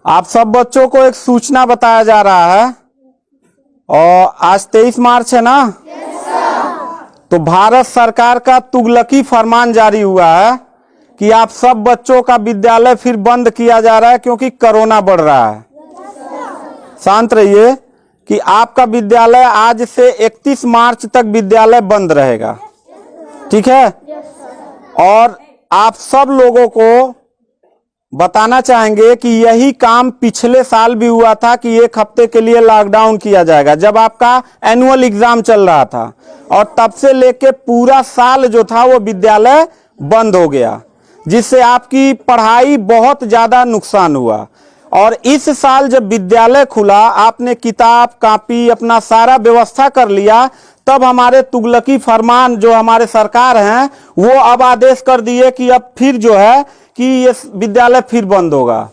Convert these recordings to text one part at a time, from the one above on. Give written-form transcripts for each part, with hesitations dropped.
आप सब बच्चों को एक सूचना बताया जा रहा है और आज 23 मार्च है ना। तो भारत सरकार का तुगलकी फरमान जारी हुआ है कि आप सब बच्चों का विद्यालय फिर बंद किया जा रहा है क्योंकि कोरोना बढ़ रहा है। शांत रहिए कि आपका विद्यालय आज से 31 मार्च तक विद्यालय बंद रहेगा, ठीक है। और आप सब लोगों को बताना चाहेंगे कि यही काम पिछले साल भी हुआ था कि एक हफ्ते के लिए लॉकडाउन किया जाएगा जब आपका एनुअल एग्जाम चल रहा था, और तब से लेके पूरा साल जो था वो विद्यालय बंद हो गया, जिससे आपकी पढ़ाई बहुत ज्यादा नुकसान हुआ। और इस साल जब विद्यालय खुला, आपने किताब कॉपी अपना सारा व्यवस्था कर लिया, तब हमारे तुगलकी फरमान जो हमारे सरकार हैं वो अब आदेश कर दिए कि अब फिर जो है कि ये विद्यालय फिर बंद होगा।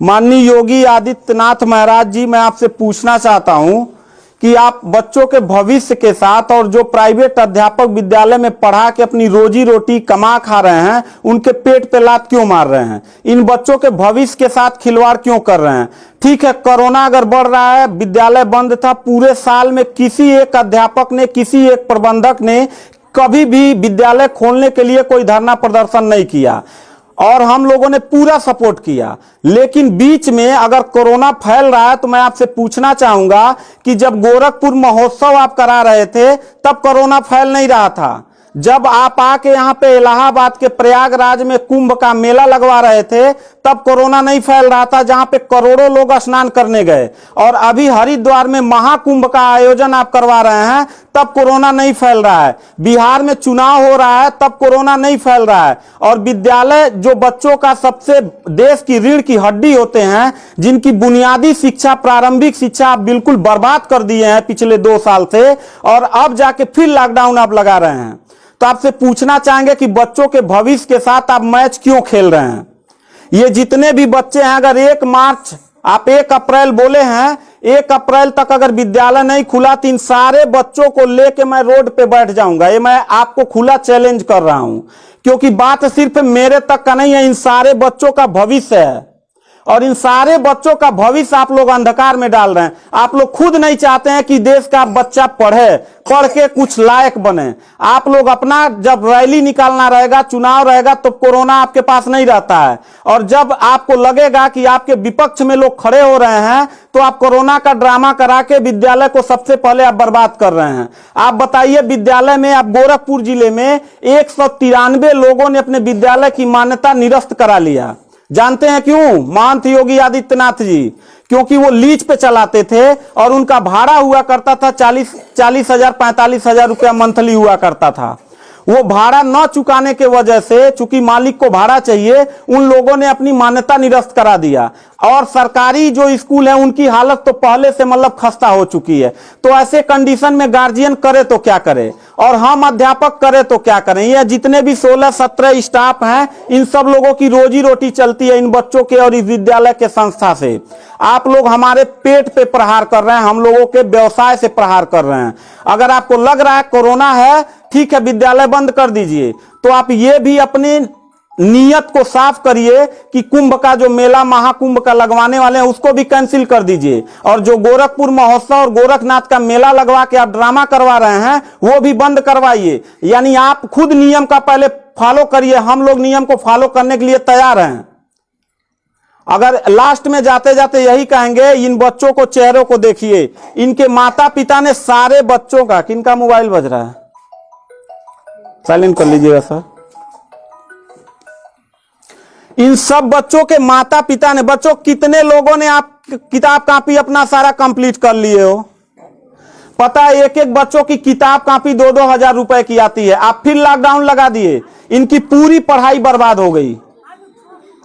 माननीय योगी आदित्यनाथ महाराज जी, मैं आपसे पूछना चाहता हूं कि आप बच्चों के भविष्य के साथ और जो प्राइवेट अध्यापक विद्यालय में पढ़ा के अपनी रोजी रोटी कमा खा रहे हैं, उनके पेट पे लात क्यों मार रहे हैं? इन बच्चों के भविष्य के साथ खिलवाड़ क्यों कर रहे हैं? ठीक है, कोरोना अगर बढ़ रहा है, विद्यालय बंद था, पूरे साल में किसी एक अध्यापक ने, किसी एक प्रबंधक ने कभी भी विद्यालय खोलने के लिए कोई धरना प्रदर्शन नहीं किया और हम लोगों ने पूरा सपोर्ट किया। लेकिन बीच में अगर कोरोना फैल रहा है तो मैं आपसे पूछना चाहूंगा कि जब गोरखपुर महोत्सव आप करा रहे थे तब कोरोना फैल नहीं रहा था। जब आप आके यहाँ पे इलाहाबाद के प्रयागराज में कुंभ का मेला लगवा रहे थे तब कोरोना नहीं फैल रहा था, जहां पे करोड़ों लोग स्नान करने गए। और अभी हरिद्वार में महाकुंभ का आयोजन आप करवा रहे हैं तब कोरोना नहीं फैल रहा है। बिहार में चुनाव हो रहा है तब कोरोना नहीं फैल रहा है। और विद्यालय जो बच्चों का सबसे देश की रीढ़ की हड्डी होते हैं, जिनकी बुनियादी शिक्षा, प्रारंभिक शिक्षा आप बिल्कुल बर्बाद कर दिए हैं पिछले 2 साल से, और अब जाके फिर लॉकडाउन आप लगा रहे हैं। तो आपसे पूछना चाहेंगे कि बच्चों के भविष्य के साथ आप मैच क्यों खेल रहे हैं? ये जितने भी बच्चे हैं, अगर 1 मार्च आप 1 अप्रैल बोले हैं, 1 अप्रैल तक अगर विद्यालय नहीं खुला तो इन सारे बच्चों को लेके मैं रोड पे बैठ जाऊंगा। ये मैं आपको खुला चैलेंज कर रहा हूं, क्योंकि बात सिर्फ मेरे तक का नहीं है, इन सारे बच्चों का भविष्य है। और इन सारे बच्चों का भविष्य आप लोग अंधकार में डाल रहे हैं। आप लोग खुद नहीं चाहते हैं कि देश का बच्चा पढ़े, पढ़ के कुछ लायक बने। आप लोग अपना, जब रैली निकालना रहेगा, चुनाव रहेगा, तो कोरोना आपके पास नहीं रहता है। और जब आपको लगेगा कि आपके विपक्ष में लोग खड़े हो रहे हैं तो आप कोरोना का ड्रामा करा के विद्यालय को सबसे पहले आप बर्बाद कर रहे हैं। आप बताइए, विद्यालय में, आप गोरखपुर जिले में 193 लोगों ने अपने विद्यालय की मान्यता निरस्त करा लिया। जानते हैं क्यों? महंत योगी आदित्यनाथ जी, क्योंकि वो लीज पे चलाते थे और उनका भाड़ा हुआ करता था 40,000 45,000 रुपया मंथली हुआ करता था। वो भाड़ा न चुकाने के वजह से, चूंकि मालिक को भाड़ा चाहिए, उन लोगों ने अपनी मान्यता निरस्त करा दिया। और सरकारी जो स्कूल है उनकी हालत तो पहले से मतलब खस्ता हो चुकी है। तो ऐसे कंडीशन में गार्जियन करे तो क्या करे, और हम अध्यापक करे तो क्या करें? ये जितने भी 16-17 स्टाफ हैं, इन सब लोगों की रोजी रोटी चलती है इन बच्चों के और इस विद्यालय के संस्था से। आप लोग हमारे पेट पे प्रहार कर रहे हैं, हम लोगों के व्यवसाय से प्रहार कर रहे हैं। अगर आपको लग रहा है कोरोना है, ठीक है, विद्यालय बंद कर दीजिए, तो आप ये भी अपनी नियत को साफ करिए कि कुंभ का जो मेला, महाकुंभ का लगवाने वाले हैं, उसको भी कैंसिल कर दीजिए। और जो गोरखपुर महोत्सव और गोरखनाथ का मेला लगवा के आप ड्रामा करवा रहे हैं, वो भी बंद करवाइए। यानी आप खुद नियम का पहले फॉलो करिए, हम लोग नियम को फॉलो करने के लिए तैयार हैं। अगर लास्ट में जाते जाते यही कहेंगे, इन बच्चों को, चेहरों को देखिए, इनके माता पिता ने सारे बच्चों का, किनका मोबाइल बज रहा है, साइलेंट कर लीजिएगा सर। इन सब बच्चों के माता पिता ने, बच्चों कितने लोगों ने आप किताब कॉपी अपना सारा कंप्लीट कर लिए हो? पता है, एक एक बच्चों की किताब कॉपी 2-2 हजार रुपए की आती है। आप फिर लॉकडाउन लगा दिए, इनकी पूरी पढ़ाई बर्बाद हो गई।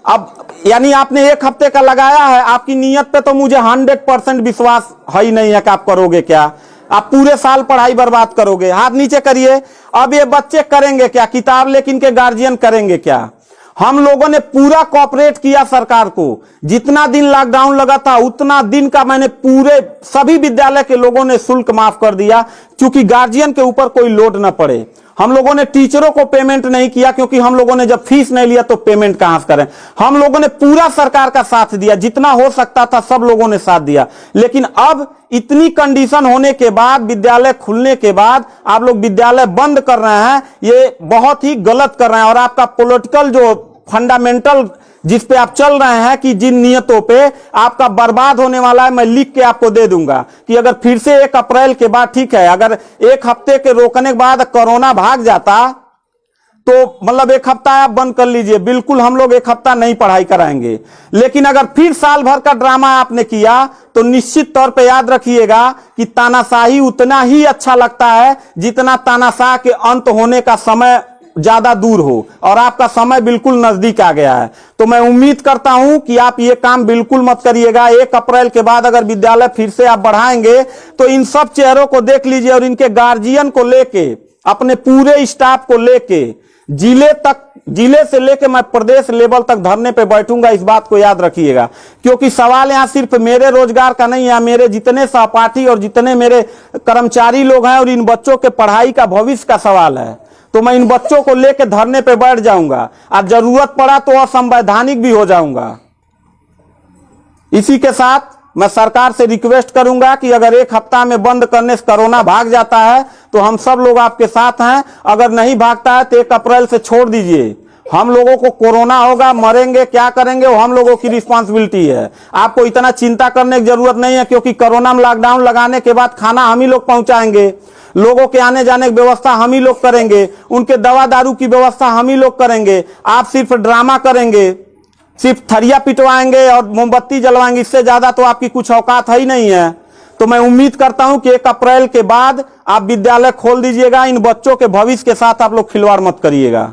अब यानी आपने 1 हफ्ते का लगाया है, आपकी नीयत पे तो मुझे 100% विश्वास है ही नहीं है कि आप करोगे क्या। आप पूरे साल पढ़ाई बर्बाद करोगे। हाथ नीचे करिए। अब ये बच्चे करेंगे क्या? किताब लेकिन इनके गार्जियन करेंगे क्या? हम लोगों ने पूरा कोऑपरेट किया सरकार को। जितना दिन लॉकडाउन लगा था उतना दिन का मैंने पूरे सभी विद्यालय के लोगों ने शुल्क माफ कर दिया, क्योंकि गार्जियन के ऊपर कोई लोड न पड़े। हम लोगों ने टीचरों को पेमेंट नहीं किया, क्योंकि हम लोगों ने जब फीस नहीं लिया तो पेमेंट कहां से करें। हम लोगों ने पूरा सरकार का साथ दिया, जितना हो सकता था सब लोगों ने साथ दिया। लेकिन अब इतनी कंडीशन होने के बाद, विद्यालय खुलने के बाद आप लोग विद्यालय बंद कर रहे हैं, ये बहुत ही गलत कर रहे हैं। और आपका पॉलिटिकल जो फंडामेंटल जिस पे आप चल रहे हैं, कि जिन नियतों पे आपका बर्बाद होने वाला है, मैं लिख के आपको दे दूंगा कि अगर फिर से 1 अप्रैल के बाद, ठीक है, अगर 1 हफ्ते के रोकने के बाद कोरोना भाग जाता तो मतलब 1 हफ्ता आप बंद कर लीजिए, बिल्कुल हम लोग 1 हफ्ता नहीं पढ़ाई कराएंगे। लेकिन अगर फिर साल भर का ड्रामा आपने किया तो निश्चित तौर पे याद रखिएगा कि तानाशाही उतना ही अच्छा लगता है जितना तानाशाह के अंत होने का समय ज्यादा दूर हो, और आपका समय बिल्कुल नजदीक आ गया है। तो मैं उम्मीद करता हूं कि आप ये काम बिल्कुल मत करिएगा। 1 अप्रैल के बाद अगर विद्यालय फिर से आप बढ़ाएंगे तो इन सब चेहरों को देख लीजिए, और इनके गार्जियन को लेके, अपने पूरे स्टाफ को लेके, जिले से लेके मैं प्रदेश लेवल तक धरने पे बैठूंगा, इस बात को याद रखिएगा। क्योंकि सवाल यहां सिर्फ मेरे रोजगार का नहीं है, मेरे जितने सहपाठी और जितने मेरे कर्मचारी लोग हैं और इन बच्चों के पढ़ाई का भविष्य का सवाल है। तो मैं इन बच्चों को लेकर धरने पे बैठ जाऊंगा, और जरूरत पड़ा तो असंवैधानिक भी हो जाऊंगा। इसी के साथ मैं सरकार से रिक्वेस्ट करूंगा कि अगर 1 हफ्ता में बंद करने से कोरोना भाग जाता है तो हम सब लोग आपके साथ हैं, अगर नहीं भागता है तो 1 अप्रैल से छोड़ दीजिए। हम लोगों को कोरोना होगा, मरेंगे, क्या करेंगे वो हम लोगों की रिस्पांसिबिलिटी है। आपको इतना चिंता करने की जरूरत नहीं है, क्योंकि कोरोना में लॉकडाउन लगाने के बाद खाना हम ही लोग पहुंचाएंगे, लोगों के आने जाने की व्यवस्था हम ही लोग करेंगे, उनके दवा दारू की व्यवस्था हम ही लोग करेंगे। आप सिर्फ ड्रामा करेंगे, सिर्फ थरिया पिटवाएंगे और मोमबत्ती जलवाएंगे, इससे ज्यादा तो आपकी कुछ औकात है ही नहीं है। तो मैं उम्मीद करता हूं कि 1 अप्रैल के बाद आप विद्यालय खोल दीजिएगा। इन बच्चों के भविष्य के साथ आप लोग खिलवाड़ मत करिएगा।